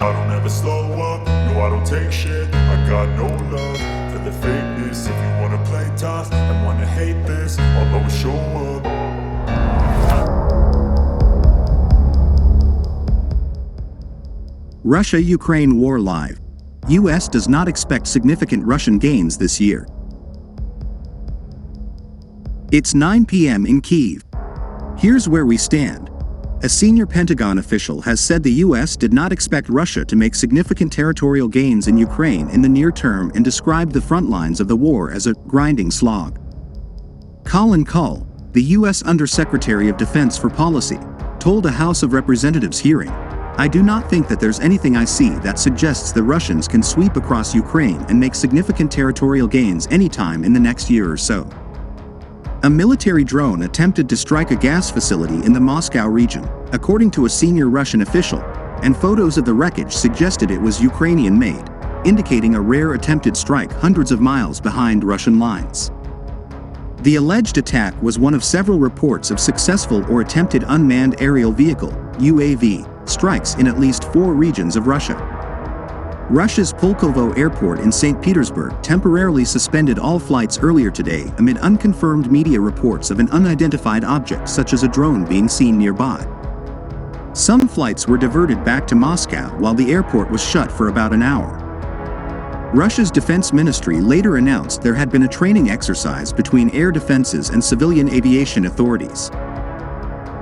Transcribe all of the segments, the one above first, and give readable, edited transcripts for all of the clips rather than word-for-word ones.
I don't ever slow up, no I don't take shit. I got no love for the fakeness. If you wanna play tough and wanna hate this, I'll always show up. Russia-Ukraine war live. US does not expect significant Russian gains this year. It's 9 p.m. in Kyiv. Here's where we stand. A senior Pentagon official has said the US did not expect Russia to make significant territorial gains in Ukraine in the near term and described the front lines of the war as a grinding slog. Colin Cull, the US Undersecretary of Defense for Policy, told a House of Representatives hearing, "I do not think that there's anything I see that suggests the Russians can sweep across Ukraine and make significant territorial gains anytime in the next year or so." A military drone attempted to strike a gas facility in the Moscow region, according to a senior Russian official, and photos of the wreckage suggested it was Ukrainian-made, indicating a rare attempted strike hundreds of miles behind Russian lines. The alleged attack was one of several reports of successful or attempted unmanned aerial vehicle (UAV) strikes in at least 4 regions of Russia. Russia's Pulkovo Airport in St. Petersburg temporarily suspended all flights earlier today amid unconfirmed media reports of an unidentified object such as a drone being seen nearby. Some flights were diverted back to Moscow while the airport was shut for about an hour. Russia's defense ministry later announced there had been a training exercise between air defenses and civilian aviation authorities.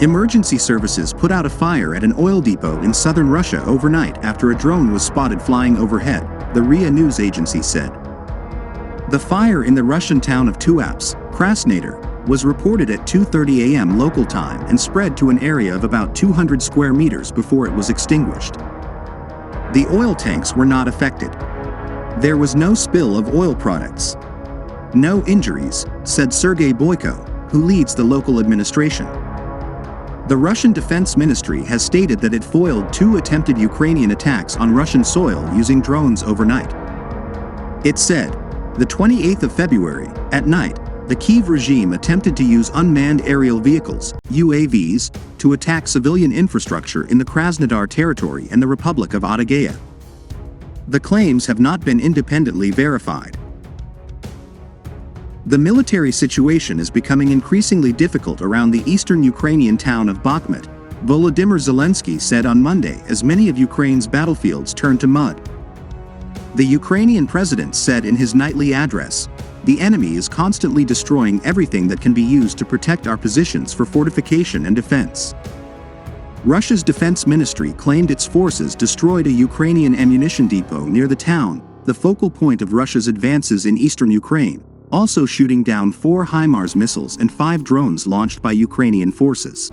Emergency services put out a fire at an oil depot in southern Russia overnight after a drone was spotted flying overhead, the RIA news agency said. The fire in the Russian town of Tuapse, Krasnodar, was reported at 2:30 a.m. local time and spread to an area of about 200 square meters before it was extinguished. The oil tanks were not affected. There was no spill of oil products. No injuries, said Sergei Boyko, who leads the local administration. The Russian Defense Ministry has stated that it foiled 2 attempted Ukrainian attacks on Russian soil using drones overnight. It said, the 28th of February, at night, the Kyiv regime attempted to use unmanned aerial vehicles, UAVs, to attack civilian infrastructure in the Krasnodar territory and the Republic of Adygea. The claims have not been independently verified. The military situation is becoming increasingly difficult around the eastern Ukrainian town of Bakhmut, Volodymyr Zelensky said on Monday as many of Ukraine's battlefields turn to mud. The Ukrainian president said in his nightly address, "The enemy is constantly destroying everything that can be used to protect our positions for fortification and defense." Russia's defense ministry claimed its forces destroyed a Ukrainian ammunition depot near the town, the focal point of Russia's advances in eastern Ukraine, also shooting down 4 HIMARS missiles and 5 drones launched by Ukrainian forces.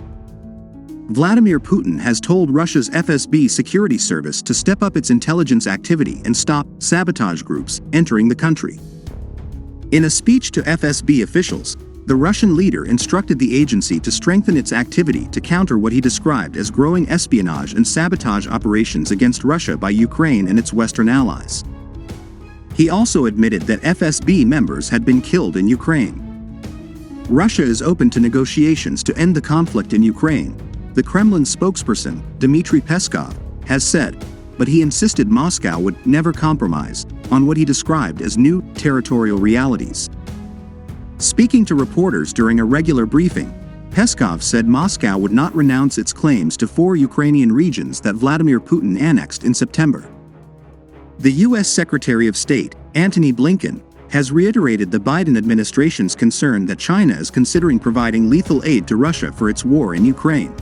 Vladimir Putin has told Russia's FSB security service to step up its intelligence activity and stop sabotage groups entering the country. In a speech to FSB officials, the Russian leader instructed the agency to strengthen its activity to counter what he described as growing espionage and sabotage operations against Russia by Ukraine and its Western allies. He also admitted that FSB members had been killed in Ukraine. Russia is open to negotiations to end the conflict in Ukraine, the Kremlin spokesperson, Dmitry Peskov, has said, but he insisted Moscow would never compromise on what he described as new territorial realities. Speaking to reporters during a regular briefing, Peskov said Moscow would not renounce its claims to 4 Ukrainian regions that Vladimir Putin annexed in September. The U.S. Secretary of State, Antony Blinken, has reiterated the Biden administration's concern that China is considering providing lethal aid to Russia for its war in Ukraine.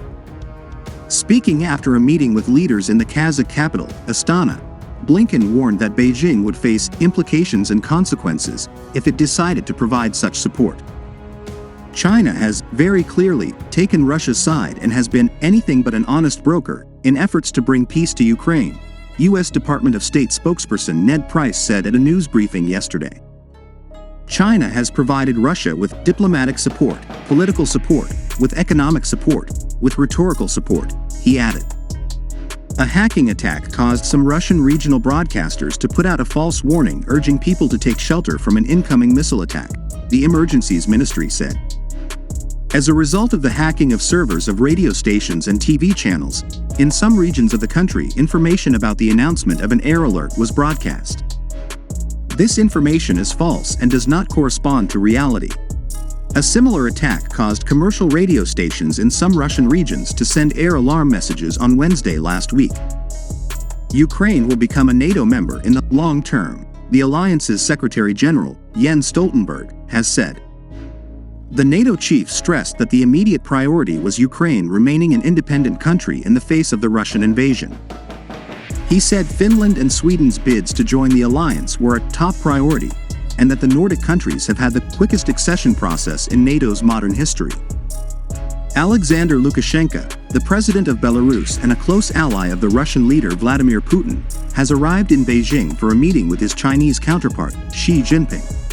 Speaking after a meeting with leaders in the Kazakh capital, Astana, Blinken warned that Beijing would face implications and consequences if it decided to provide such support. China has very clearly taken Russia's side and has been anything but an honest broker in efforts to bring peace to Ukraine, U.S. Department of State spokesperson Ned Price said at a news briefing yesterday. China has provided Russia with diplomatic support, political support, with economic support, with rhetorical support, he added. A hacking attack caused some Russian regional broadcasters to put out a false warning urging people to take shelter from an incoming missile attack, the emergencies ministry said. As a result of the hacking of servers of radio stations and TV channels, in some regions of the country, information about the announcement of an air alert was broadcast. This information is false and does not correspond to reality. A similar attack caused commercial radio stations in some Russian regions to send air alarm messages on Wednesday last week. Ukraine will become a NATO member in the long term, the alliance's Secretary General, Jens Stoltenberg, has said. The NATO chief stressed that the immediate priority was Ukraine remaining an independent country in the face of the Russian invasion. He said Finland and Sweden's bids to join the alliance were a top priority, and that the Nordic countries have had the quickest accession process in NATO's modern history. Alexander Lukashenko, the president of Belarus and a close ally of the Russian leader Vladimir Putin, has arrived in Beijing for a meeting with his Chinese counterpart, Xi Jinping.